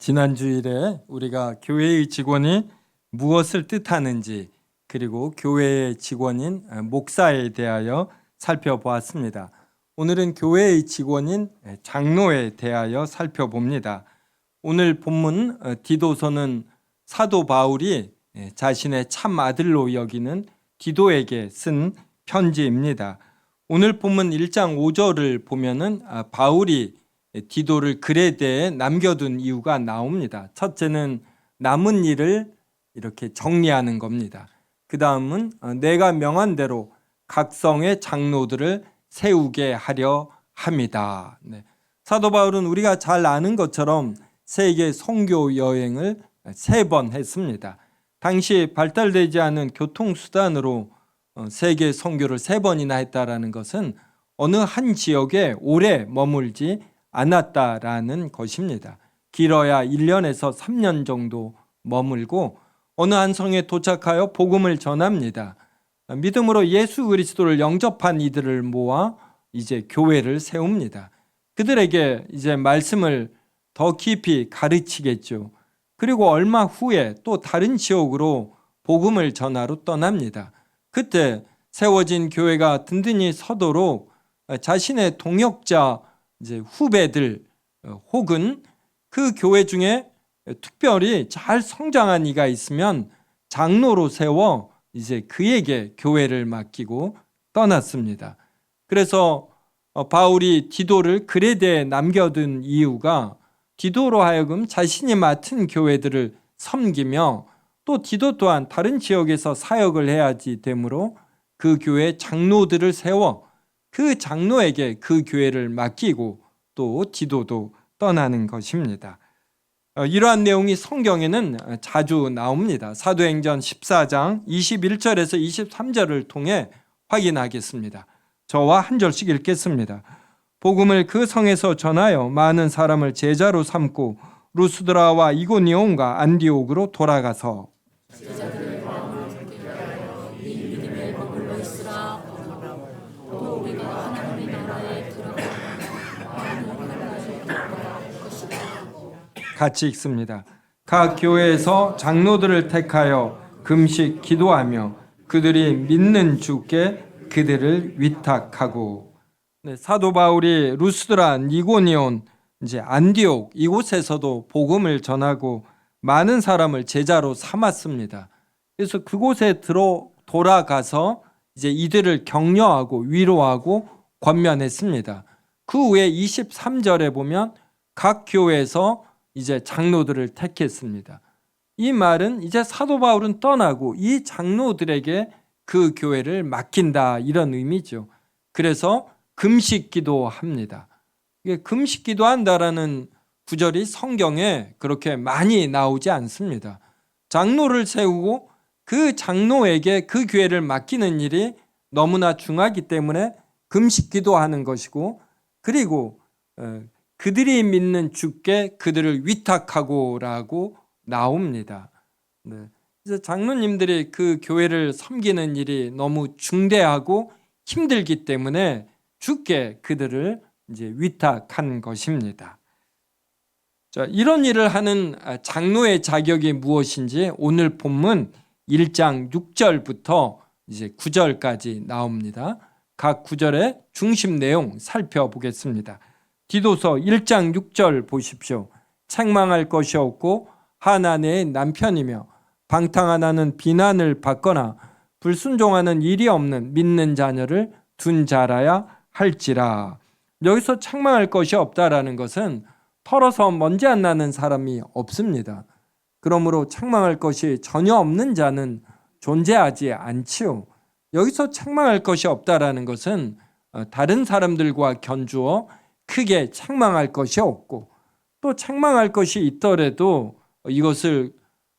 지난 주일에 우리가 교회의 직원이 무엇을 뜻하는지 그리고 교회의 직원인 목사에 대하여 살펴보았습니다. 오늘은 교회의 직원인 장로에 대하여 살펴봅니다. 오늘 본문 디도서는 사도 바울이 자신의 참 아들로 여기는 디도에게 쓴 편지입니다. 오늘 본문 1장 5절을 보면은 바울이 디도를 그레데에 남겨둔 이유가 나옵니다. 첫째는 남은 일을 이렇게 정리하는 겁니다. 그 다음은 내가 명한 대로 각 성의 장로들을 세우게 하려 합니다. 사도 바울은 우리가 잘 아는 것처럼 세계 선교 여행을 3번 했습니다. 당시 발달되지 않은 교통수단으로 세계 선교를 3번이나 했다라는 것은 어느 한 지역에 오래 머물지 않았다라는 것입니다. 길어야 1년에서 3년 정도 머물고 어느 한 성에 도착하여 복음을 전합니다. 믿음으로 예수 그리스도를 영접한 이들을 모아 이제 교회를 세웁니다. 그들에게 이제 말씀을 더 깊이 가르치겠죠. 그리고 얼마 후에 또 다른 지역으로 복음을 전하러 떠납니다. 그때 세워진 교회가 든든히 서도록 자신의 동역자 이제 후배들 혹은 그 교회 중에 특별히 잘 성장한 이가 있으면 장로로 세워 이제 그에게 교회를 맡기고 떠났습니다. 그래서 바울이 디도를 그레데에 남겨둔 이유가 디도로 하여금 자신이 맡은 교회들을 섬기며 또 디도 또한 다른 지역에서 사역을 해야지 되므로 그 교회 장로들을 세워 그 장로에게 그 교회를 맡기고 또 디도도 떠나는 것입니다. 이러한 내용이 성경에는 자주 나옵니다. 사도행전 14장 21절에서 23절을 통해 확인하겠습니다. 저와 한 절씩 읽겠습니다. 복음을 그 성에서 전하여 많은 사람을 제자로 삼고 루스드라와 이고니온과 안디옥으로 돌아가서 같이 읽습니다. 각 교회에서 장로들을 택하여 금식 기도하며 그들이 믿는 주께 그들을 위탁하고. 사도 바울이 루스드라, 이고니온, 이제 안디옥 이곳에서도 복음을 전하고 많은 사람을 제자로 삼았습니다. 그래서 그곳에 돌아가서 이제 이들을 격려하고 위로하고 권면했습니다. 그 후에 23절에 보면 각 교회에서 이제 장로들을 택했습니다. 이 말은 이제 사도 바울은 떠나고 이 장로들에게 그 교회를 맡긴다 이런 의미죠. 그래서 금식 기도합니다. 금식 기도한다라는 구절이 성경에 그렇게 많이 나오지 않습니다. 장로를 세우고 그 장로에게 그 교회를 맡기는 일이 너무나 중하기 때문에 금식 기도하는 것이고 그리고 그들이 믿는 주께 그들을 위탁하고라고 나옵니다. 그래서 장로님들이 그 교회를 섬기는 일이 너무 중대하고 힘들기 때문에 주께 그들을 이제 위탁한 것입니다. 자, 이런 일을 하는 장로의 자격이 무엇인지 오늘 본문 1장 6절부터 이제 9절까지 나옵니다. 각 구절의 중심 내용 살펴보겠습니다. 디도서 1장 6절 보십시오. 책망할 것이 없고 하나님의 남편이며 방탕하나는 비난을 받거나 불순종하는 일이 없는 믿는 자녀를 둔 자라야 할지라. 여기서 책망할 것이 없다라는 것은 털어서 먼지 안 나는 사람이 없습니다. 그러므로 책망할 것이 전혀 없는 자는 존재하지 않지요. 여기서 책망할 것이 없다라는 것은 다른 사람들과 견주어 크게 책망할 것이 없고 또 책망할 것이 있더라도 이것을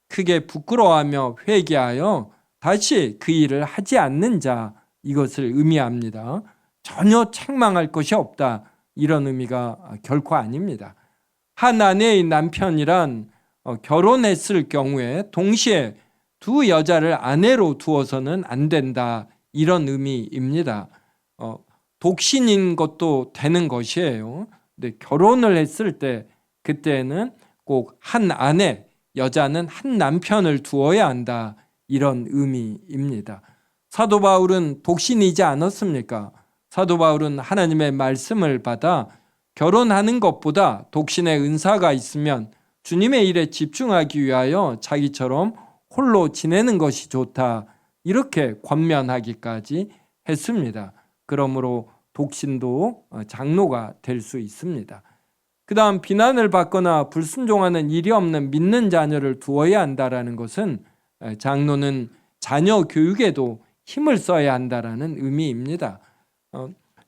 크게 부끄러워하며 회개하여 다시 그 일을 하지 않는 자 이것을 의미합니다. 전혀 책망할 것이 없다 이런 의미가 결코 아닙니다. 한 아내의 남편이란 결혼했을 경우에 동시에 두 여자를 아내로 두어서는 안 된다 이런 의미입니다. 독신인 것도 되는 것이에요. 근데 결혼을 했을 때 그때는 꼭 한 아내, 여자는 한 남편을 두어야 한다, 이런 의미입니다. 사도 바울은 독신이지 않았습니까? 사도 바울은 하나님의 말씀을 받아 결혼하는 것보다 독신의 은사가 있으면 주님의 일에 집중하기 위하여 자기처럼 홀로 지내는 것이 좋다, 이렇게 권면하기까지 했습니다. 그러므로 독신도 장로가 될 수 있습니다. 그 다음, 비난을 받거나 불순종하는 일이 없는 믿는 자녀를 두어야 한다는 것은 장로는 자녀 교육에도 힘을 써야 한다는 의미입니다.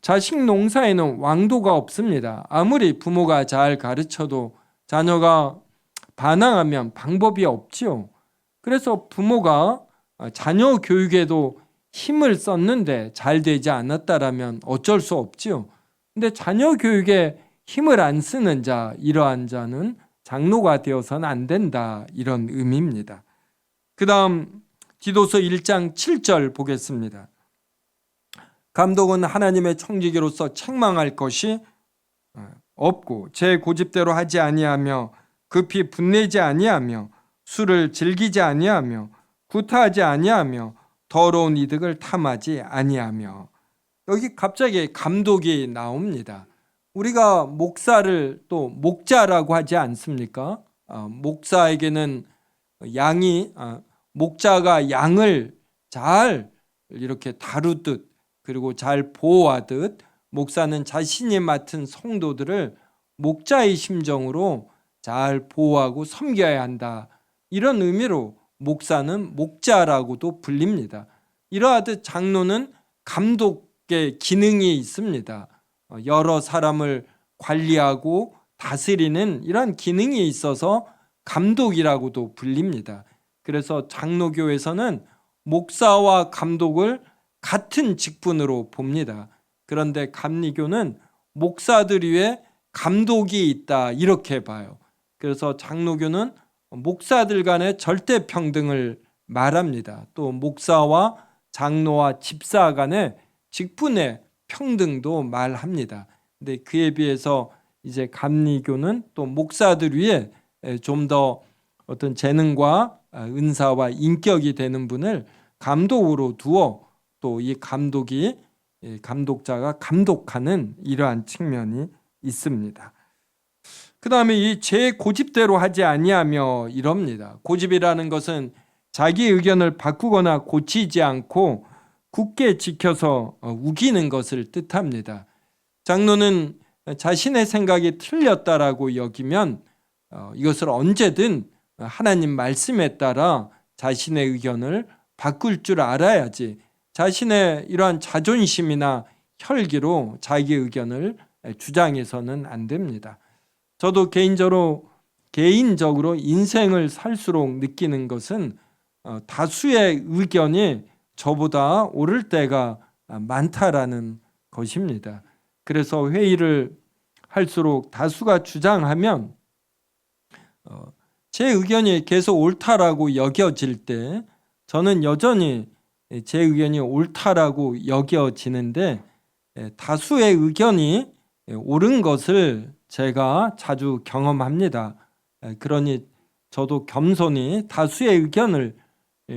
자식 농사에는 왕도가 없습니다. 아무리 부모가 잘 가르쳐도 자녀가 반항하면 방법이 없지요. 그래서 부모가 자녀 교육에도 힘을 썼는데 잘 되지 않았다라면 어쩔 수 없지요. 근데 자녀 교육에 힘을 안 쓰는 자, 이러한 자는 장로가 되어서는 안 된다, 이런 의미입니다. 그 다음 디도서 1장 7절 보겠습니다. 감독은 하나님의 청지기로서 책망할 것이 없고 제 고집대로 하지 아니하며 급히 분내지 아니하며 술을 즐기지 아니하며 구타하지 아니하며 더러운 이득을 탐하지 아니하며. 여기 갑자기 감독이 나옵니다. 우리가 목사를 또 목자라고 하지 않습니까? 목사에게는 목자가 양을 잘 이렇게 다루듯, 그리고 잘 보호하듯, 목사는 자신이 맡은 성도들을 목자의 심정으로 잘 보호하고 섬겨야 한다, 이런 의미로 목사는 목자라고도 불립니다. 이러하듯 장로는 감독의 기능이 있습니다. 여러 사람을 관리하고 다스리는 이런 기능이 있어서 감독이라고도 불립니다. 그래서 장로교에서는 목사와 감독을 같은 직분으로 봅니다. 그런데 감리교는 목사들 위에 감독이 있다, 이렇게 봐요. 그래서 장로교는 목사들 간의 절대 평등을 말합니다. 또 목사와 장로와 집사 간의 직분의 평등도 말합니다. 근데 그에 비해서 이제 감리교는 또 목사들 위에 좀 더 어떤 재능과 은사와 인격이 되는 분을 감독으로 두어 또 이 감독자가 감독하는 이러한 측면이 있습니다. 그 다음에 이 제 고집대로 하지 아니하며 이럽니다. 고집이라는 것은 자기 의견을 바꾸거나 고치지 않고 굳게 지켜서 우기는 것을 뜻합니다. 장로는 자신의 생각이 틀렸다라고 여기면 이것을 언제든 하나님 말씀에 따라 자신의 의견을 바꿀 줄 알아야지, 자신의 이러한 자존심이나 혈기로 자기 의견을 주장해서는 안 됩니다. 저도 개인적으로 인생을 살수록 느끼는 것은 다수의 의견이 저보다 옳을 때가 많다라는 것입니다. 그래서 회의를 할수록 다수가 주장하면 제 의견이 계속 옳다라고 여겨질 때 저는 여전히 제 의견이 옳다라고 여겨지는데, 다수의 의견이 옳은 것을 제가 자주 경험합니다. 그러니 저도 겸손히 다수의 의견을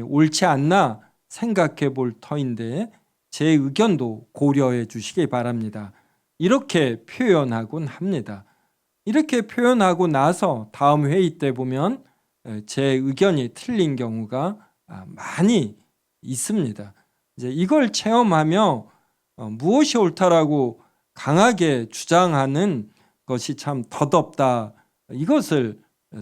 옳지 않나 생각해 볼 터인데 제 의견도 고려해 주시기 바랍니다. 이렇게 표현하곤 합니다. 이렇게 표현하고 나서 다음 회의 때 보면 제 의견이 틀린 경우가 많이 있습니다. 이제 이걸 체험하며 무엇이 옳다라고 강하게 주장하는 것이 참 덧없다, 이것을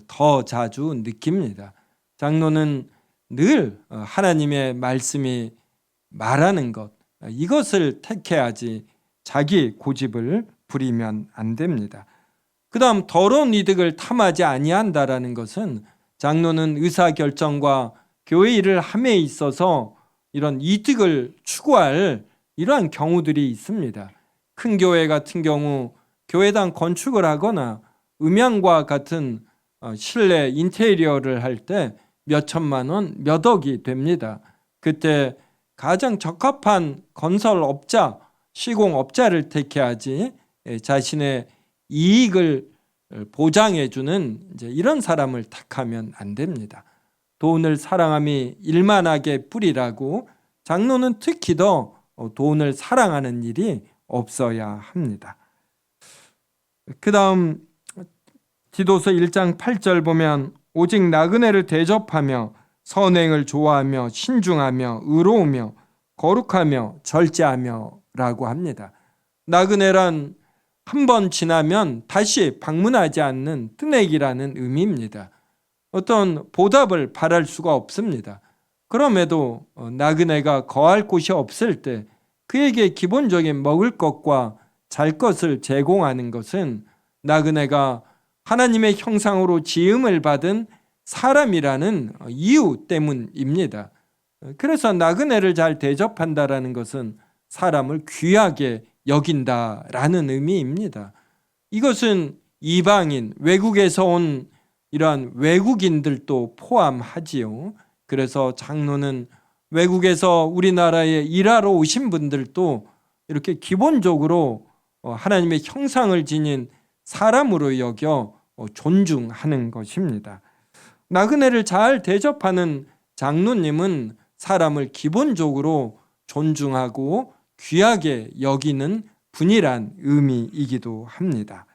더 자주 느낍니다. 장로는 늘 하나님의 말씀이 말하는 것, 이것을 택해야지 자기 고집을 부리면 안 됩니다. 그 다음, 더러운 이득을 탐하지 아니한다라는 것은 장로는 의사결정과 교회 일을 함에 있어서 이런 이득을 추구할 이러한 경우들이 있습니다. 큰 교회 같은 경우 교회당 건축을 하거나 음향과 같은 실내 인테리어를 할 때 몇 천만 원, 몇 억이 됩니다. 그때 가장 적합한 건설업자, 시공업자를 택해야지 자신의 이익을 보장해주는 이제 이런 사람을 택하면 안 됩니다. 돈을 사랑함이 일만하게 뿌리라고 장로는 특히 더 돈을 사랑하는 일이 없어야 합니다. 그 다음 디도서 1장 8절 보면 오직 나그네를 대접하며 선행을 좋아하며 신중하며 의로우며 거룩하며 절제하며 라고 합니다. 나그네란 한 번 지나면 다시 방문하지 않는 뜨내기라는 의미입니다. 어떤 보답을 바랄 수가 없습니다. 그럼에도 나그네가 거할 곳이 없을 때 그에게 기본적인 먹을 것과 잘 것을 제공하는 것은 나그네가 하나님의 형상으로 지음을 받은 사람이라는 이유 때문입니다. 그래서 나그네를 잘 대접한다라는 것은 사람을 귀하게 여긴다라는 의미입니다. 이것은 이방인, 외국에서 온 이러한 외국인들도 포함하지요. 그래서 장로는 외국에서 우리나라에 일하러 오신 분들도 이렇게 기본적으로 하나님의 형상을 지닌 사람으로 여겨 존중하는 것입니다. 나그네를 잘 대접하는 장로님은 사람을 기본적으로 존중하고 귀하게 여기는 분이란 의미이기도 합니다.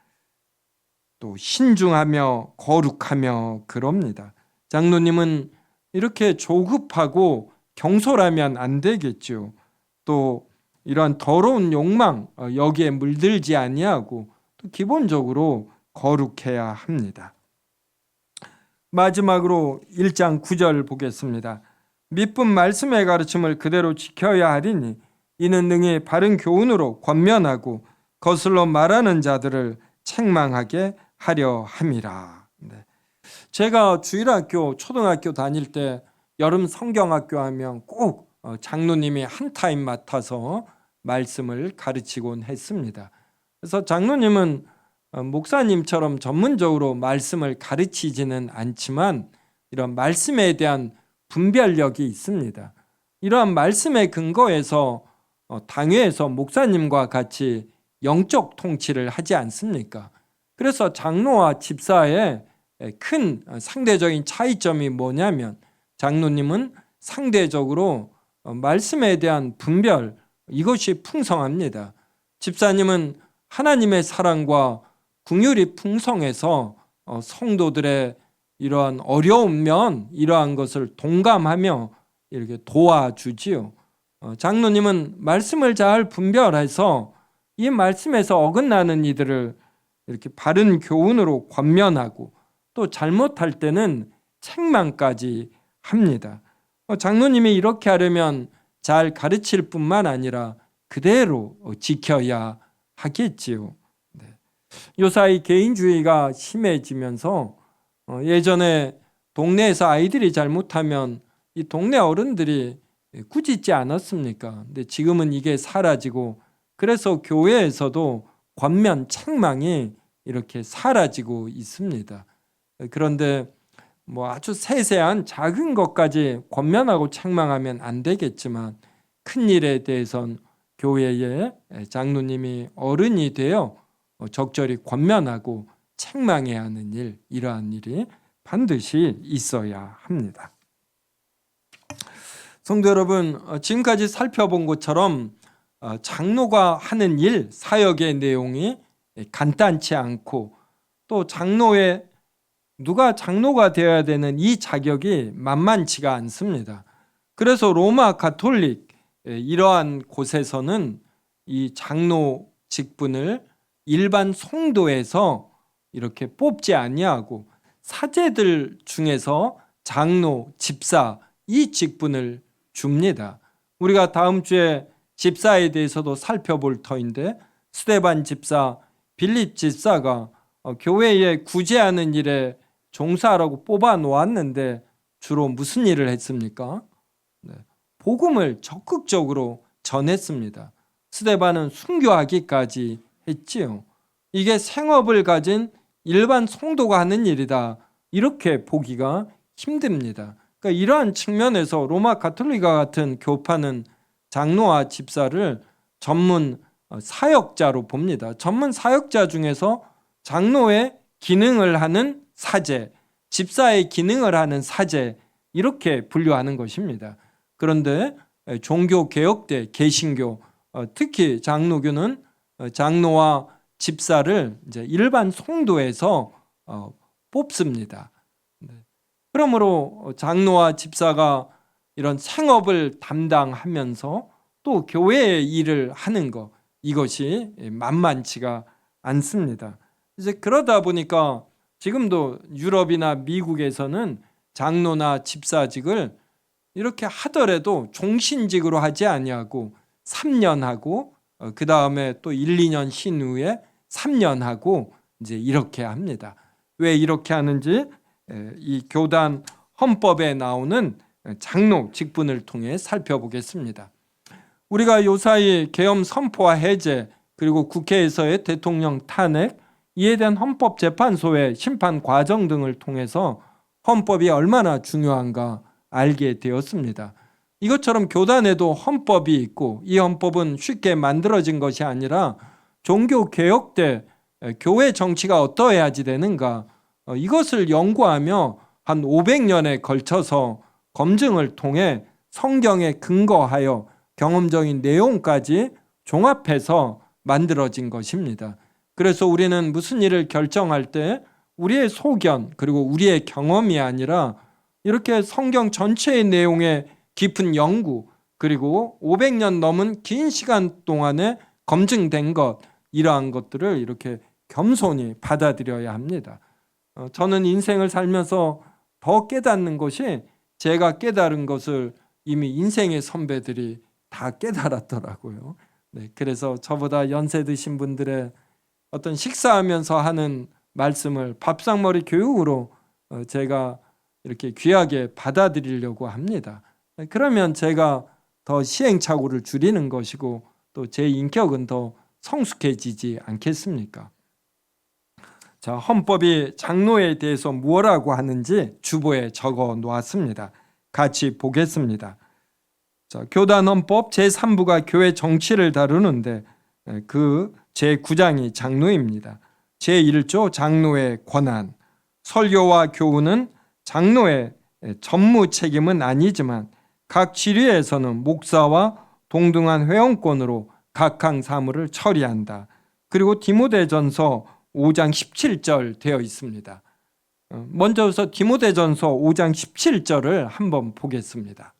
또 신중하며 거룩하며 그럽니다. 장로님은 이렇게 조급하고 경솔하면 안 되겠죠. 또 이러한 더러운 욕망 여기에 물들지 아니하고 또 기본적으로 거룩해야 합니다. 마지막으로 1장 9절 보겠습니다. 미쁜 말씀의 가르침을 그대로 지켜야 하리니 이는 능히 바른 교훈으로 권면하고 거슬러 말하는 자들을 책망하게 하려 함이라. 제가 주일학교, 초등학교 다닐 때 여름 성경학교 하면 꼭 장로님이 한 타임 맡아서 말씀을 가르치곤 했습니다. 그래서 장로님은 목사님처럼 전문적으로 말씀을 가르치지는 않지만 이런 말씀에 대한 분별력이 있습니다. 이러한 말씀의 근거에서 당회에서 목사님과 같이 영적 통치를 하지 않습니까? 그래서 장로와 집사의 큰 상대적인 차이점이 뭐냐면 장로님은 상대적으로 말씀에 대한 분별, 이것이 풍성합니다. 집사님은 하나님의 사랑과 긍휼이 풍성해서 성도들의 이러한 어려운 면, 이러한 것을 동감하며 이렇게 도와주지요. 장로님은 말씀을 잘 분별해서 이 말씀에서 어긋나는 이들을 이렇게 바른 교훈으로 권면하고 또 잘못할 때는 책망까지 합니다. 장로님이 이렇게 하려면 잘 가르칠 뿐만 아니라 그대로 지켜야 하겠지요. 요사이 개인주의가 심해지면서 예전에 동네에서 아이들이 잘못하면 이 동네 어른들이 꾸짖지 않았습니까? 근데 지금은 이게 사라지고 그래서 교회에서도 권면 책망이 이렇게 사라지고 있습니다. 그런데 뭐 아주 세세한 작은 것까지 권면하고 책망하면 안 되겠지만 큰 일에 대해선 교회의 장로님이 어른이 되어 적절히 권면하고 책망해야 하는 일, 이러한 일이 반드시 있어야 합니다. 성도 여러분, 지금까지 살펴본 것처럼 장로가 하는 일, 사역의 내용이 간단치 않고 또 누가 장로가 되어야 되는 이 자격이 만만치가 않습니다. 그래서 로마 가톨릭 이러한 곳에서는 이 장로 직분을 일반 성도에서 이렇게 뽑지 아니하고 사제들 중에서 장로, 집사 이 직분을 줍니다. 우리가 다음 주에 집사에 대해서도 살펴볼 터인데 스데반 집사, 빌립 집사가 교회에 구제하는 일에 종사하라고 뽑아 놓았는데 주로 무슨 일을 했습니까? 복음을 적극적으로 전했습니다. 스데반은 순교하기까지 했지요. 이게 생업을 가진 일반 성도가 하는 일이다. 이렇게 보기가 힘듭니다. 그러니까 이러한 측면에서 로마 가톨릭과 같은 교파는 장로와 집사를 전문 사역자로 봅니다. 전문 사역자 중에서 장로의 기능을 하는 사제, 집사의 기능을 하는 사제 이렇게 분류하는 것입니다. 그런데 종교개혁 때 개신교, 특히 장로교는 장로와 집사를 이제 일반 성도에서 뽑습니다. 그러므로 장로와 집사가 이런 생업을 담당하면서 또 교회의 일을 하는 것, 이것이 만만치가 않습니다. 이제 그러다 보니까 지금도 유럽이나 미국에서는 장로나 집사직을 이렇게 하더라도 종신직으로 하지 아니하고 3년 하고 그 다음에 또 1, 2년 쉰 후에 3년 하고 이제 이렇게 합니다. 왜 이렇게 하는지 이 교단 헌법에 나오는 장로 직분을 통해 살펴보겠습니다. 우리가 요사이 계엄 선포와 해제 그리고 국회에서의 대통령 탄핵, 이에 대한 헌법재판소의 심판 과정 등을 통해서 헌법이 얼마나 중요한가 알게 되었습니다. 이것처럼 교단에도 헌법이 있고 이 헌법은 쉽게 만들어진 것이 아니라 종교개혁 때 교회 정치가 어떠해야지 되는가, 이것을 연구하며 한 500년에 걸쳐서 검증을 통해 성경에 근거하여 경험적인 내용까지 종합해서 만들어진 것입니다. 그래서 우리는 무슨 일을 결정할 때 우리의 소견 그리고 우리의 경험이 아니라 이렇게 성경 전체의 내용의 깊은 연구 그리고 500년 넘은 긴 시간 동안에 검증된 것, 이러한 것들을 이렇게 겸손히 받아들여야 합니다. 저는 인생을 살면서 더 깨닫는 것이 제가 깨달은 것을 이미 인생의 선배들이 다 깨달았더라고요. 네, 그래서 저보다 연세 드신 분들의 어떤 식사하면서 하는 말씀을 밥상머리 교육으로 제가 이렇게 귀하게 받아들이려고 합니다. 그러면 제가 더 시행착오를 줄이는 것이고 또 제 인격은 더 성숙해지지 않겠습니까? 자, 헌법이 장로에 대해서 무엇라고 하는지 주보에 적어 놓았습니다. 같이 보겠습니다. 자, 교단헌법 제3부가 교회 정치를 다루는데 그 제9장이 장로입니다. 제1조 장로의 권한, 설교와 교훈은 장로의 전무 책임은 아니지만 각 지류에서는 목사와 동등한 회원권으로 각항 사무를 처리한다. 그리고 디모데전서 5장 17절 되어 있습니다. 먼저서 디모데전서 5장 17절을 한번 보겠습니다.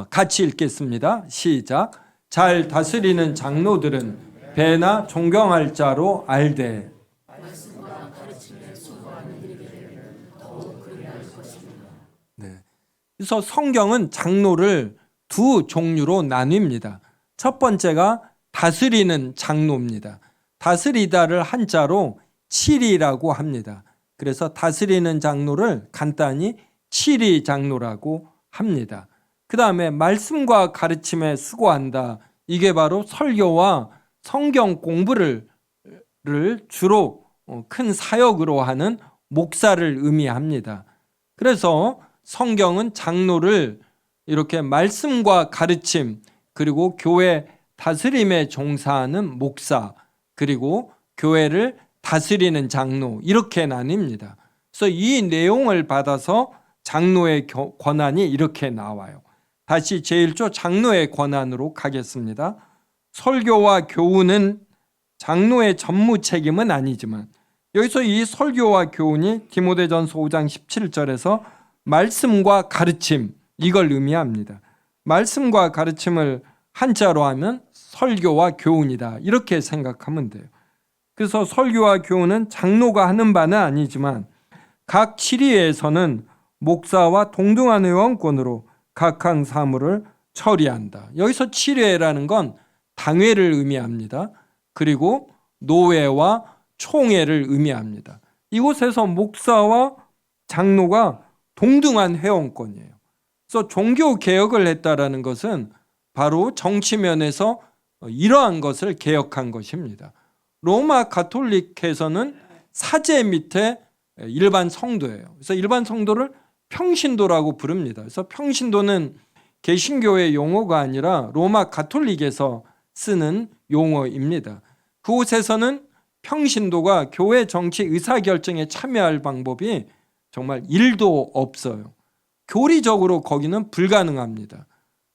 같이 읽겠습니다. 시작. 잘 다스리는 장로들은 배나 존경할 자로 알되. 네. 그래서 성경은 장로를 두 종류로 나뉩니다. 첫 번째가 다스리는 장로입니다. 다스리다를 한자로 치리라고 합니다. 그래서 다스리는 장로를 간단히 치리 장로라고 합니다. 그 다음에 말씀과 가르침에 수고한다. 이게 바로 설교와 성경 공부를 주로 큰 사역으로 하는 목사를 의미합니다. 그래서 성경은 장로를 이렇게 말씀과 가르침 그리고 교회 다스림에 종사하는 목사 그리고 교회를 다스리는 장로 이렇게 나뉩니다. 그래서 이 내용을 받아서 장로의 권한이 이렇게 나와요. 다시 제1조 장로의 권한으로 가겠습니다. 설교와 교훈은 장로의 전무 책임은 아니지만 여기서 이 설교와 교훈이 디모데전서 5장 17절에서 말씀과 가르침 이걸 의미합니다. 말씀과 가르침을 한자로 하면 설교와 교훈이다 이렇게 생각하면 돼요. 그래서 설교와 교훈은 장로가 하는 바는 아니지만 각 치리에서는 목사와 동등한 회원권으로 각항 사무를 처리한다. 여기서 치리회라는 건 당회를 의미합니다. 그리고 노회와 총회를 의미합니다. 이곳에서 목사와 장로가 동등한 회원권이에요. 그래서 종교 개혁을 했다라는 것은 바로 정치면에서 이러한 것을 개혁한 것입니다. 로마 가톨릭에서는 사제 밑에 일반 성도예요. 그래서 일반 성도를 평신도라고 부릅니다. 그래서 평신도는 개신교의 용어가 아니라 로마 가톨릭에서 쓰는 용어입니다. 그곳에서는 평신도가 교회 정치 의사결정에 참여할 방법이 정말 1도 없어요. 교리적으로 거기는 불가능합니다.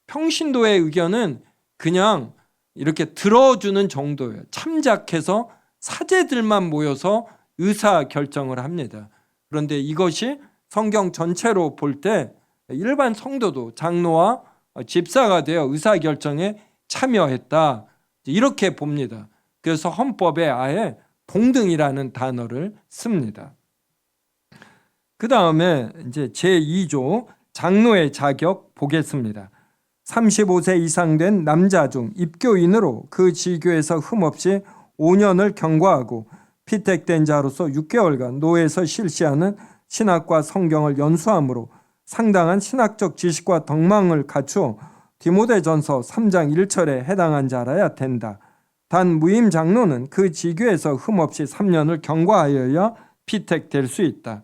평신도의 의견은 그냥 이렇게 들어주는 정도예요. 참작해서 사제들만 모여서 의사결정을 합니다. 그런데 이것이 성경 전체로 볼 때 일반 성도도 장로와 집사가 되어 의사결정에 참여했다, 이렇게 봅니다. 그래서 헌법에 아예 동등이라는 단어를 씁니다. 그 다음에 이제 제2조 장로의 자격 보겠습니다. 35세 이상 된 남자 중 입교인으로 그 지교에서 흠없이 5년을 경과하고 피택된 자로서 6개월간 노예에서 실시하는 신학과 성경을 연수함으로 상당한 신학적 지식과 덕망을 갖추어 디모데전서 3장 1절에 해당한 자라야 된다. 단 무임 장로는 그 지교에서 흠없이 3년을 경과하여야 피택될 수 있다.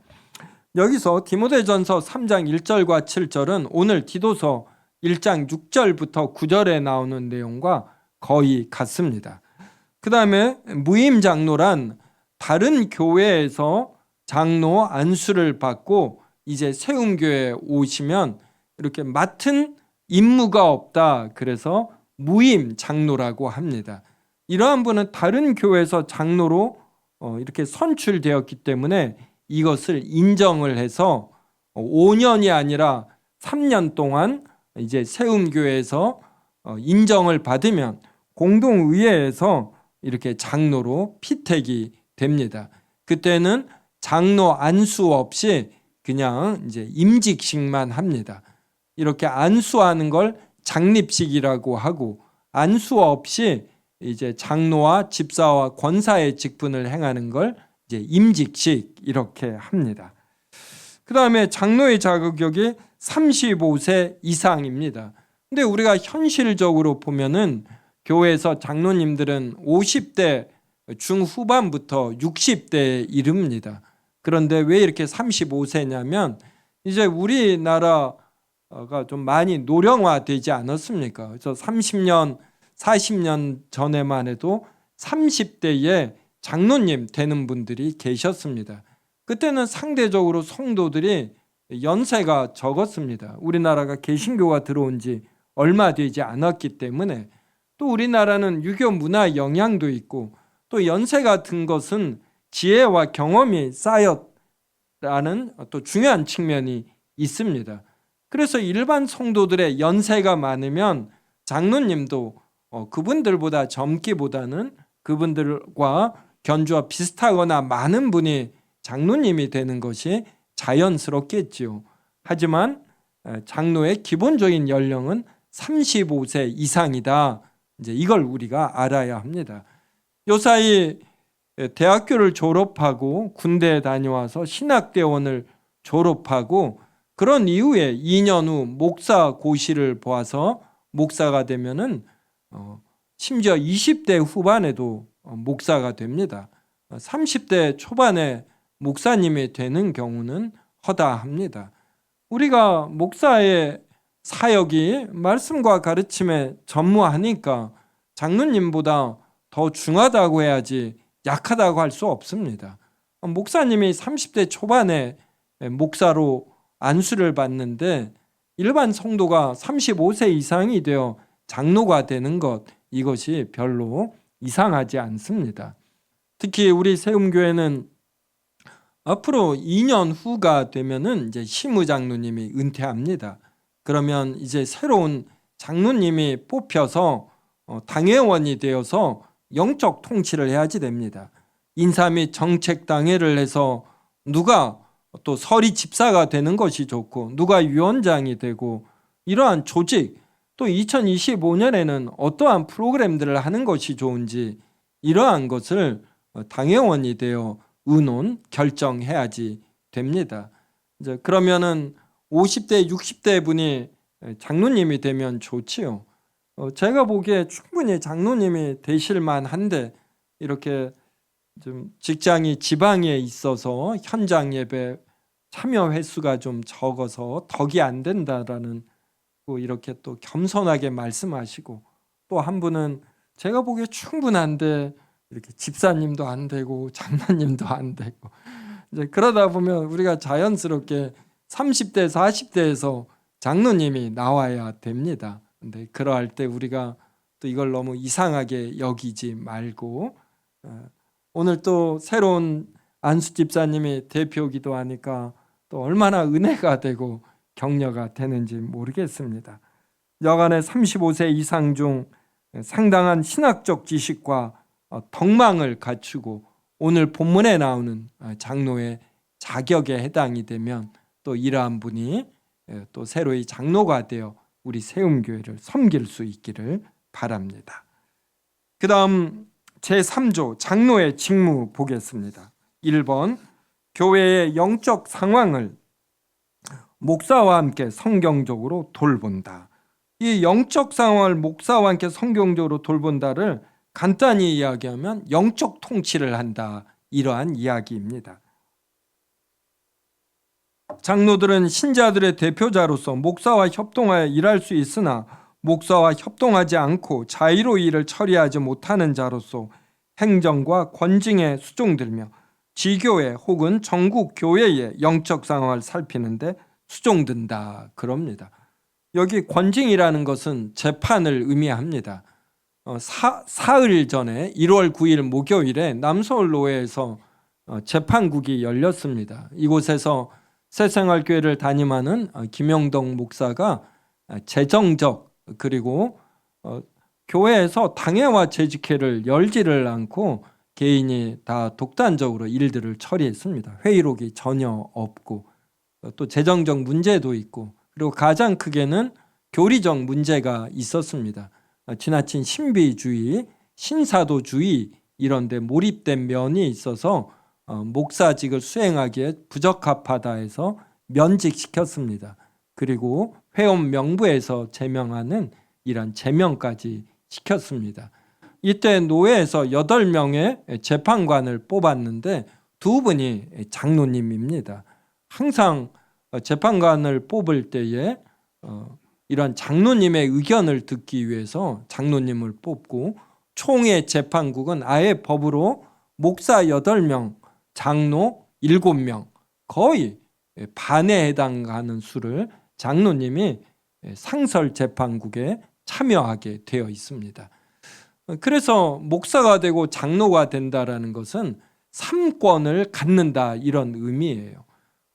여기서 디모데전서 3장 1절과 7절은 오늘 디도서 1장 6절부터 9절에 나오는 내용과 거의 같습니다. 그 다음에 무임 장로란 다른 교회에서 장로 안수를 받고 이제 세움교회에 오시면 이렇게 맡은 임무가 없다, 그래서 무임 장로라고 합니다. 이러한 분은 다른 교회에서 장로로 이렇게 선출되었기 때문에 이것을 인정을 해서 5년이 아니라 3년 동안 이제 세움교회에서 인정을 받으면 공동의회에서 이렇게 장로로 피택이 됩니다. 그때는 장로 안수 없이 그냥 이제 임직식만 합니다. 이렇게 안수하는 걸 장립식이라고 하고, 안수 없이 이제 장로와 집사와 권사의 직분을 행하는 걸 이제 임직식 이렇게 합니다. 그 다음에 장로의 자격이 35세 이상입니다. 근데 우리가 현실적으로 보면은 교회에서 장로님들은 50대 중후반부터 60대에 이릅니다. 그런데 왜 이렇게 35세냐면 이제 우리나라가 좀 많이 노령화되지 않았습니까? 그래서 30년, 40년 전에만 해도 30대에 장로님 되는 분들이 계셨습니다. 그때는 상대적으로 성도들이 연세가 적었습니다. 우리나라가 개신교가 들어온 지 얼마 되지 않았기 때문에, 또 우리나라는 유교 문화 영향도 있고, 또 연세가 든 것은 지혜와 경험이 쌓였다는 또 중요한 측면이 있습니다. 그래서 일반 성도들의 연세가 많으면 장로님도 그분들보다 젊기보다는 그분들과 견주와 비슷하거나 많은 분이 장로님이 되는 것이 자연스럽겠지요. 하지만 장로의 기본적인 연령은 35세 이상이다. 이제 이걸 우리가 알아야 합니다. 요사이 대학교를 졸업하고 군대에 다녀와서 신학대원을 졸업하고 그런 이후에 2년 후 목사 고시를 보아서 목사가 되면은 심지어 20대 후반에도 목사가 됩니다. 30대 초반에 목사님이 되는 경우는 허다합니다. 우리가 목사의 사역이 말씀과 가르침에 전무하니까 장로님보다 더 중하다고 해야지 약하다고 할 수 없습니다. 목사님이 30대 초반에 목사로 안수를 받는데 일반 성도가 35세 이상이 되어 장로가 되는 것, 이것이 별로 이상하지 않습니다. 특히 우리 세움교회는 앞으로 2년 후가 되면은 이제 시무장로님이 은퇴합니다. 그러면 이제 새로운 장로님이 뽑혀서 당회원이 되어서 영적 통치를 해야지 됩니다. 인사 및 정책 당회를 해서 누가 또 서리 집사가 되는 것이 좋고 누가 위원장이 되고, 이러한 조직, 또 2025년에는 어떠한 프로그램들을 하는 것이 좋은지, 이러한 것을 당회원이 되어 의논 결정해야지 됩니다. 이제 그러면은 50대 60대 분이 장로님이 되면 좋지요. 제가 보기에 충분히 장로님이 되실 만한데, 이렇게 좀 직장이 지방에 있어서 현장 예배 참여 횟수가 좀 적어서 덕이 안 된다라는, 이렇게 또 겸손하게 말씀하시고, 또 한 분은 제가 보기에 충분한데 이렇게 집사님도 안 되고 장로님도 안 되고 이제 그러다 보면 우리가 자연스럽게 30대, 40대에서 장로님이 나와야 됩니다. 근데 그러할 때 우리가 또 이걸 너무 이상하게 여기지 말고 오늘 또 새로운 안수 집사님이 대표 기도하니까 또 얼마나 은혜가 되고 격려가 되는지 모르겠습니다. 여간의 35세 이상 중 상당한 신학적 지식과 덕망을 갖추고 오늘 본문에 나오는 장로의 자격에 해당이 되면 또 이러한 분이 또 새로이 장로가 되어 우리 세움교회를 섬길 수 있기를 바랍니다. 그 다음 제3조 장로의 직무 보겠습니다. 1번 교회의 영적 상황을 목사와 함께 성경적으로 돌본다. 이 영적 상황을 목사와 함께 성경적으로 돌본다를 간단히 이야기하면 영적 통치를 한다, 이러한 이야기입니다. 장로들은 신자들의 대표자로서 목사와 협동하여 일할 수 있으나 목사와 협동하지 않고 자의로 일을 처리하지 못하는 자로서 행정과 권징에 수종들며 지교회 혹은 전국 교회의 영적 상황을 살피는데 수종든다, 그럽니다. 여기 권징이라는 것은 재판을 의미합니다. 사흘 전에 1월 9일 목요일에 남서울로회에서 재판국이 열렸습니다. 이곳에서 새생활교회를 담임하는 김영덕 목사가 재정적 그리고 교회에서 당회와 재직회를 열지를 않고 개인이 다 독단적으로 일들을 처리했습니다. 회의록이 전혀 없고 또 재정적 문제도 있고 그리고 가장 크게는 교리적 문제가 있었습니다. 지나친 신비주의, 신사도주의 이런 데 몰입된 면이 있어서 목사직을 수행하기에 부적합하다 해서 면직시켰습니다. 그리고 회원 명부에서 제명하는 이런 제명까지 시켰습니다. 이때 노회에서 8명의 재판관을 뽑았는데 2분이 장로님입니다. 항상 재판관을 뽑을 때에 이런 장로님의 의견을 듣기 위해서 장로님을 뽑고 총회 재판국은 아예 법으로 목사 8명, 장로 7명, 거의 반에 해당하는 수를 장로님이 상설 재판국에 참여하게 되어 있습니다. 그래서 목사가 되고 장로가 된다라는 것은 3권을 갖는다, 이런 의미예요.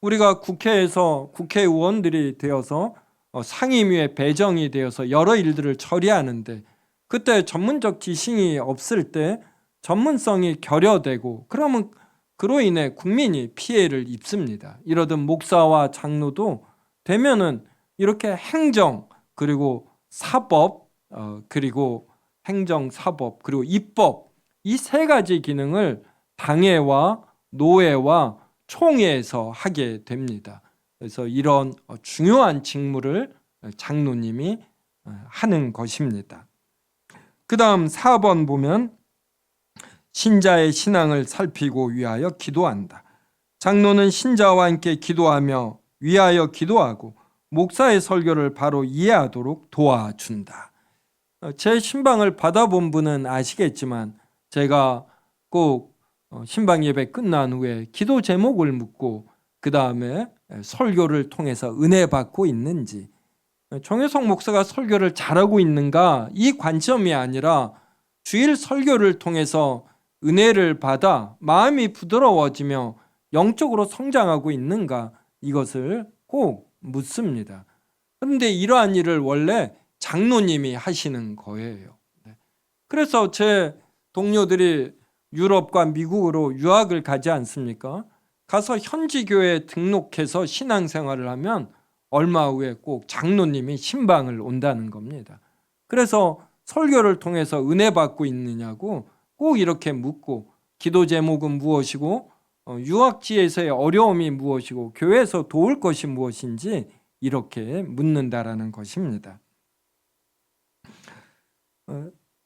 우리가 국회에서 국회의원들이 되어서 상임위에 배정이 되어서 여러 일들을 처리하는데 그때 전문적 지식이 없을 때 전문성이 결여되고 그러면 그로 인해 국민이 피해를 입습니다. 이러던 목사와 장로도 되면은 이렇게 행정 그리고 사법 그리고 행정, 사법 그리고 입법 이 3가지 기능을 당회와 노회와 총회에서 하게 됩니다. 그래서 이런 중요한 직무를 장로님이 하는 것입니다. 그 다음 4번 보면 신자의 신앙을 살피고 위하여 기도한다. 장로는 신자와 함께 기도하며 위하여 기도하고 목사의 설교를 바로 이해하도록 도와준다. 제 신방을 받아본 분은 아시겠지만 제가 꼭 신방 예배 끝난 후에 기도 제목을 묻고 그 다음에 설교를 통해서 은혜 받고 있는지, 정혜성 목사가 설교를 잘하고 있는가 이 관점이 아니라 주일 설교를 통해서 은혜를 받아 마음이 부드러워지며 영적으로 성장하고 있는가, 이것을 꼭 묻습니다. 그런데 이러한 일을 원래 장로님이 하시는 거예요. 그래서 제 동료들이 유럽과 미국으로 유학을 가지 않습니까? 가서 현지 교회에 등록해서 신앙생활을 하면 얼마 후에 꼭 장로님이 신방을 온다는 겁니다. 그래서 설교를 통해서 은혜 받고 있느냐고 꼭 이렇게 묻고, 기도 제목은 무엇이고 유학지에서의 어려움이 무엇이고 교회에서 도울 것이 무엇인지 이렇게 묻는다라는 것입니다.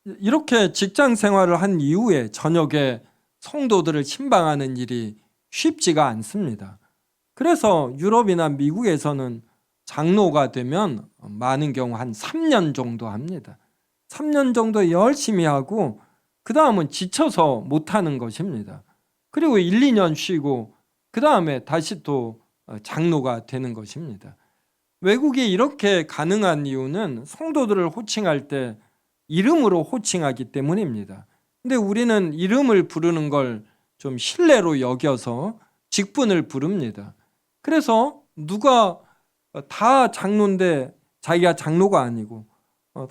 이렇게 직장 생활을 한 이후에 저녁에 성도들을 신방하는 일이 쉽지가 않습니다. 그래서 유럽이나 미국에서는 장로가 되면 많은 경우 한 3년 정도 합니다. 3년 정도 열심히 하고 그 다음은 지쳐서 못하는 것입니다. 그리고 1, 2년 쉬고 그 다음에 다시 또 장로가 되는 것입니다. 외국이 이렇게 가능한 이유는 성도들을 호칭할 때 이름으로 호칭하기 때문입니다. 근데 우리는 이름을 부르는 걸 좀 신뢰로 여겨서 직분을 부릅니다. 그래서 누가 다 장로인데 자기가 장로가 아니고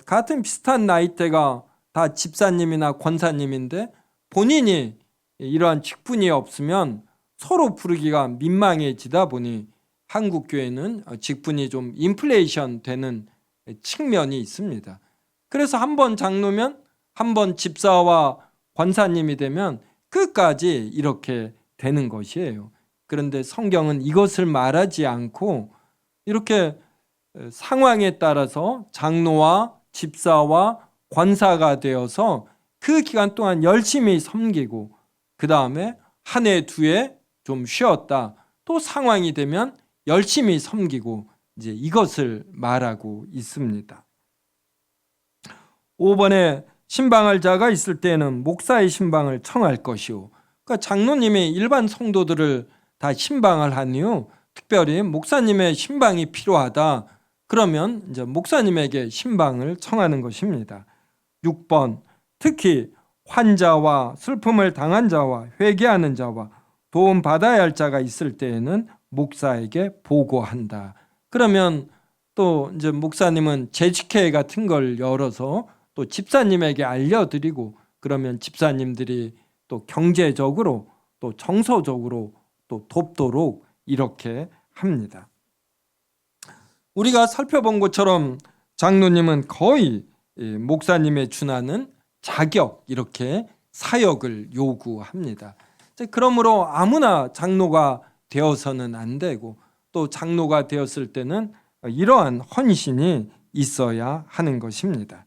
같은 비슷한 나이대가 다 집사님이나 권사님인데 본인이 이러한 직분이 없으면 서로 부르기가 민망해지다 보니 한국 교회는 직분이 좀 인플레이션 되는 측면이 있습니다. 그래서 한 번 장로면 한 번 집사와 권사님이 되면 끝까지 이렇게 되는 것이에요. 그런데 성경은 이것을 말하지 않고 이렇게 상황에 따라서 장로와 집사와 권사가 되어서 그 기간 동안 열심히 섬기고 그 다음에 한 해, 두 해 좀 쉬었다. 또 상황이 되면 열심히 섬기고 이제 이것을 말하고 있습니다. 5번에 신방할 자가 있을 때에는 목사의 신방을 청할 것이요. 그러니까 장로님이 일반 성도들을 다 신방을 한 이후 특별히 목사님의 신방이 필요하다. 그러면 이제 목사님에게 신방을 청하는 것입니다. 6번 특히 환자와 슬픔을 당한 자와 회개하는 자와 도움 받아야 할 자가 있을 때에는 목사에게 보고한다. 그러면 또 이제 목사님은 재직회 같은 걸 열어서 또 집사님에게 알려드리고 그러면 집사님들이 또 경제적으로 또 정서적으로 또 돕도록 이렇게 합니다. 우리가 살펴본 것처럼 장로님은 거의 목사님의 준하는 자격 이렇게 사역을 요구합니다. 그러므로 아무나 장로가 되어서는 안 되고 또 장로가 되었을 때는 이러한 헌신이 있어야 하는 것입니다.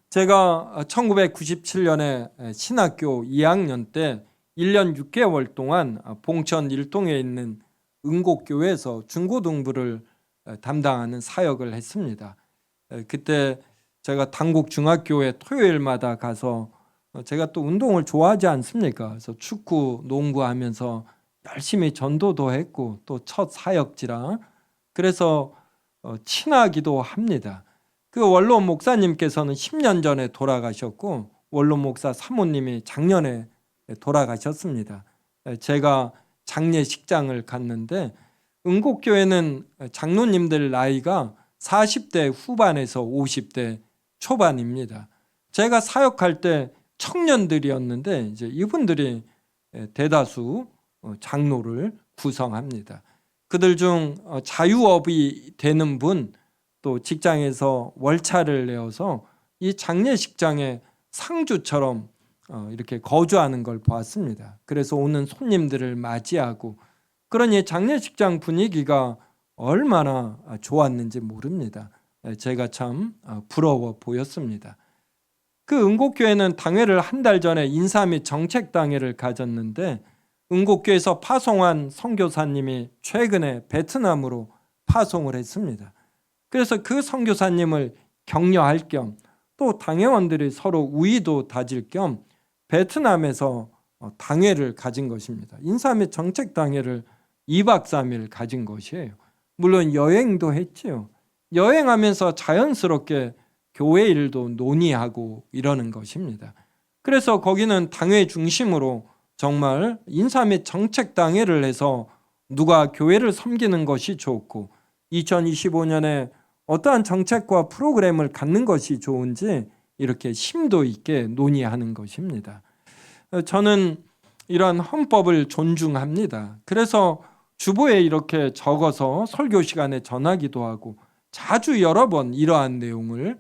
제가 1997년에 신학교 2학년 때 1년 6개월 동안 봉천 일동에 있는 은곡교회에서 중고등부를 담당하는 사역을 했습니다. 그때 제가 당곡중학교에 토요일마다 가서 제가 또 운동을 좋아하지 않습니까? 그래서 축구, 농구 하면서 열심히 전도도 했고 또 첫 사역지라 그래서 친하기도 합니다. 그 원로 목사님께서는 10년 전에 돌아가셨고 원로 목사 사모님이 작년에 돌아가셨습니다. 제가 장례식장을 갔는데 은곡교회는 장로님들 나이가 40대 후반에서 50대 초반입니다. 제가 사역할 때 청년들이었는데 이제 이분들이 대다수 장로를 구성합니다. 그들 중 자유업이 되는 분 또 직장에서 월차를 내어서 이 장례식장에 상주처럼 이렇게 거주하는 걸 보았습니다. 그래서 오는 손님들을 맞이하고 그러니 장례식장 분위기가 얼마나 좋았는지 모릅니다. 제가 참 부러워 보였습니다. 그 은곡교회는 당회를 한 달 전에 인사 및 정책 당회를 가졌는데 은곡교회에서 파송한 선교사님이 최근에 베트남으로 파송을 했습니다. 그래서 그 선교사님을 격려할 겸 또 당회원들이 서로 우의도 다질 겸 베트남에서 당회를 가진 것입니다. 인사 및 정책 당회를 2박 3일 가진 것이에요. 물론 여행도 했지요. 여행하면서 자연스럽게 교회 일도 논의하고 이러는 것입니다. 그래서 거기는 당회 중심으로 정말 인사 및 정책 당회를 해서 누가 교회를 섬기는 것이 좋고 2025년에 어떠한 정책과 프로그램을 갖는 것이 좋은지 이렇게 심도 있게 논의하는 것입니다. 저는 이러한 헌법을 존중합니다. 그래서 주보에 이렇게 적어서 설교 시간에 전하기도 하고 자주 여러 번 이러한 내용을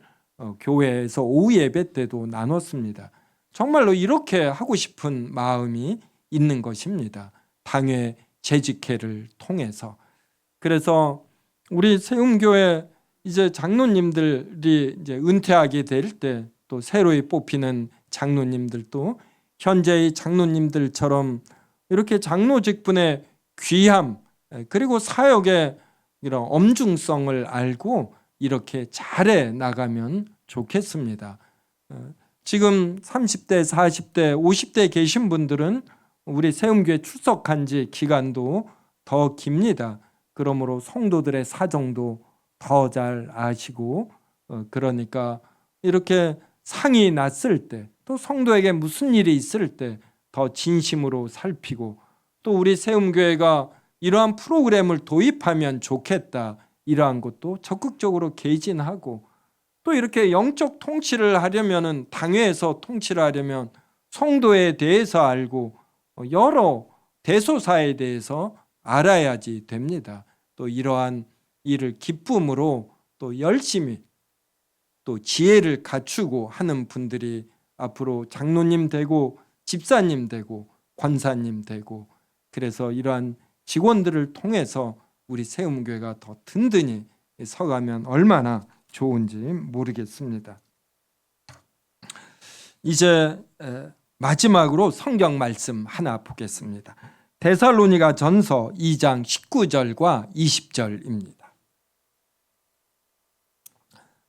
교회에서 오후 예배 때도 나눴습니다. 정말로 이렇게 하고 싶은 마음이 있는 것입니다. 당회 재직회를 통해서. 그래서 우리 세움교회 이제 장로님들이 이제 은퇴하게 될 때 또 새로이 뽑히는 장로님들도 현재의 장로님들처럼 이렇게 장로 직분의 귀함 그리고 사역의 이런 엄중성을 알고 이렇게 잘해 나가면 좋겠습니다. 지금 30대, 40대, 50대 계신 분들은 우리 세움교회 출석한 지 기간도 더 깁니다. 그러므로 성도들의 사정도 더 잘 아시고, 그러니까 이렇게 상이 났을 때, 또 성도에게 무슨 일이 있을 때 더 진심으로 살피고, 또 우리 세움교회가 이러한 프로그램을 도입하면 좋겠다, 이러한 것도 적극적으로 개진하고, 또 이렇게 영적 통치를 하려면, 당회에서 통치를 하려면 성도에 대해서 알고 여러 대소사에 대해서 알아야지 됩니다. 또 이러한 일을 기쁨으로 또 열심히 또 지혜를 갖추고 하는 분들이 앞으로 장로님 되고 집사님 되고 권사님 되고, 그래서 이러한 직원들을 통해서 우리 세움교회가 더 든든히 서가면 얼마나 좋은지 모르겠습니다. 이제 마지막으로 성경 말씀 하나 보겠습니다. 데살로니가 전서 2장 19절과 20절입니다.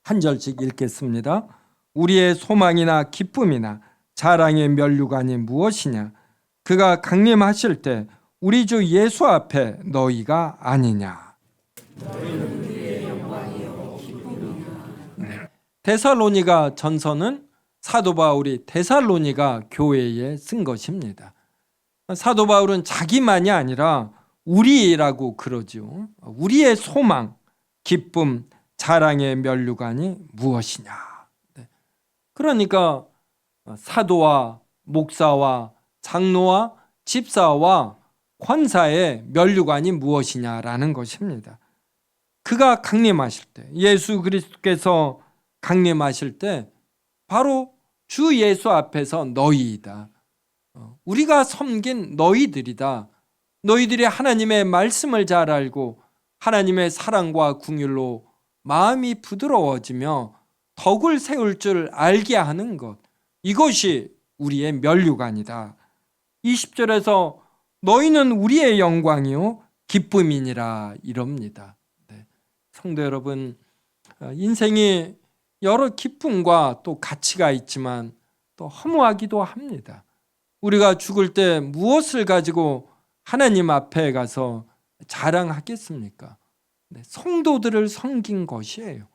한 절씩 읽겠습니다. 우리의 소망이나 기쁨이나 자랑의 면류관이 무엇이냐? 그가 강림하실 때 우리 주 예수 앞에 너희가 아니냐? 데살로니가 전서는 사도 바울이 데살로니가 교회에 쓴 것입니다. 사도 바울은 자기만이 아니라 우리라고 그러죠. 우리의 소망, 기쁨, 자랑의 면류관이 무엇이냐? 그러니까 사도와 목사와 장로와 집사와 권사의 면류관이 무엇이냐라는 것입니다. 그가 강림하실 때, 예수 그리스도께서 강림하실 때 바로 주 예수 앞에서 너희이다. 우리가 섬긴 너희들이다. 너희들이 하나님의 말씀을 잘 알고 하나님의 사랑과 긍휼로 마음이 부드러워지며 덕을 세울 줄 알게 하는 것, 이것이 우리의 면류관이다. 20절에서 너희는 우리의 영광이요 기쁨이니라 이럽니다. 성도 여러분, 인생이 여러 기쁨과 또 가치가 있지만 또 허무하기도 합니다. 우리가 죽을 때 무엇을 가지고 하나님 앞에 가서 자랑하겠습니까? 성도들을 섬긴 것이에요.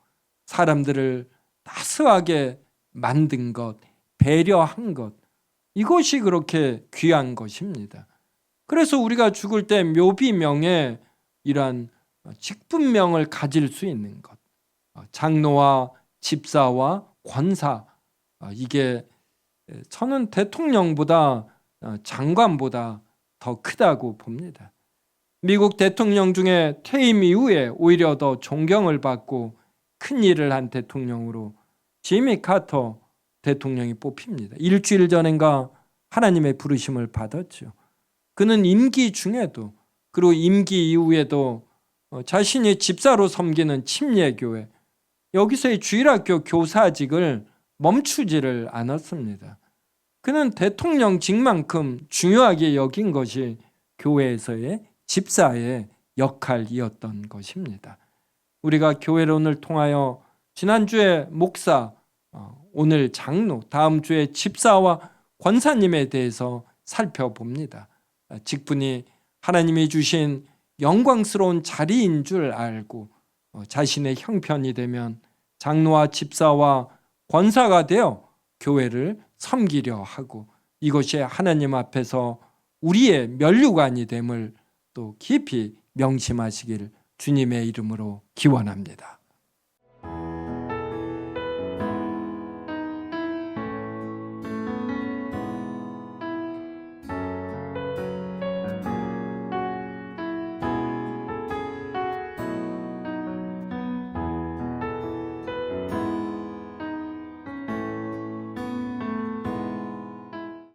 사람들을 따스하게 만든 것, 배려한 것, 이것이 그렇게 귀한 것입니다. 그래서 우리가 죽을 때 묘비명에 이러한 직분명을 가질 수 있는 것, 장로와 집사와 권사, 이게 저는 대통령보다 장관보다 더 크다고 봅니다. 미국 대통령 중에 퇴임 이후에 오히려 더 존경을 받고 큰 일을 한 대통령으로 지미 카터 대통령이 뽑힙니다. 일주일 전인가 하나님의 부르심을 받았죠. 그는 임기 중에도, 그리고 임기 이후에도 자신이 집사로 섬기는 침례교회, 여기서의 주일학교 교사직을 멈추지를 않았습니다. 그는 대통령직만큼 중요하게 여긴 것이 교회에서의 집사의 역할이었던 것입니다. 우리가 교회론을 통하여 지난주에 목사, 오늘 장로, 다음 주에 집사와 권사님에 대해서 살펴봅니다. 직분이 하나님이 주신 영광스러운 자리인 줄 알고 자신의 형편이 되면 장로와 집사와 권사가 되어 교회를 섬기려 하고, 이것이 하나님 앞에서 우리의 면류관이 됨을 또 깊이 명심하시길 주님의 이름으로 기원합니다.